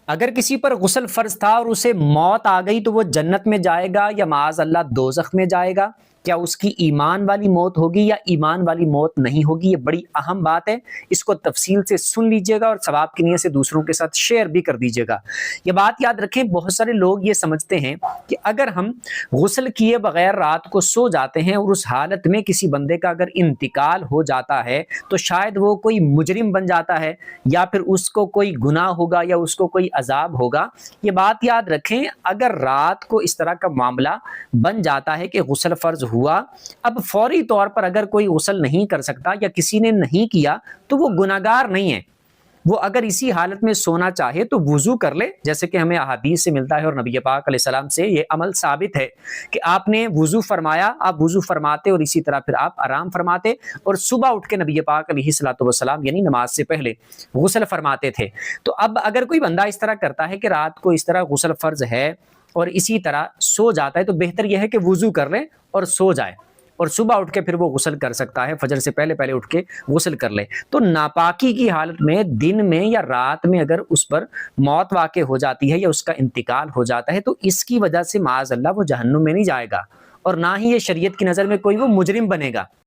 اگر کسی پر غسل فرض تھا اور اسے موت آ گئی تو وہ جنت میں جائے گا یا معاذ اللہ دوزخ میں جائے گا؟ کیا اس کی ایمان والی موت ہوگی یا ایمان والی موت نہیں ہوگی؟ یہ بڑی اہم بات ہے، اس کو تفصیل سے سن لیجئے گا اور ثواب کی نیت سے دوسروں کے ساتھ شیئر بھی کر دیجئے گا۔ یہ بات یاد رکھیں، بہت سارے لوگ یہ سمجھتے ہیں کہ اگر ہم غسل کیے بغیر رات کو سو جاتے ہیں اور اس حالت میں کسی بندے کا اگر انتقال ہو جاتا ہے تو شاید وہ کوئی مجرم بن جاتا ہے یا پھر اس کو کوئی گناہ ہوگا یا اس کو کوئی عذاب ہوگا۔ یہ بات یاد رکھیں، اگر رات کو اس طرح کا معاملہ بن جاتا ہے کہ غسل فرض ہوا، اب فوری طور پر اگر کوئی غسل نہیں کر سکتا یا کسی نے نہیں کیا تو وہ گناہگار نہیں ہے۔ وہ اگر اسی حالت میں سونا چاہے تو وضو کر لے، جیسے کہ ہمیں احادیث سے ملتا ہے اور نبی پاک علیہ السلام سے یہ عمل ثابت ہے کہ آپ نے وضو فرمایا، آپ وضو فرماتے اور اسی طرح پھر آپ آرام فرماتے اور صبح اٹھ کے نبی پاک علیہ الصلوۃ والسلام یعنی نماز سے پہلے غسل فرماتے تھے۔ تو اب اگر کوئی بندہ اس طرح کرتا ہے کہ رات کو اس طرح غسل فرض ہے اور اسی طرح سو جاتا ہے تو بہتر یہ ہے کہ وضو کر لے اور سو جائے، اور صبح اٹھ کے پھر وہ غسل کر سکتا ہے، فجر سے پہلے پہلے اٹھ کے غسل کر لے۔ تو ناپاکی کی حالت میں دن میں یا رات میں اگر اس پر موت واقع ہو جاتی ہے یا اس کا انتقال ہو جاتا ہے تو اس کی وجہ سے معاذ اللہ وہ جہنم میں نہیں جائے گا اور نہ ہی یہ شریعت کی نظر میں کوئی وہ مجرم بنے گا۔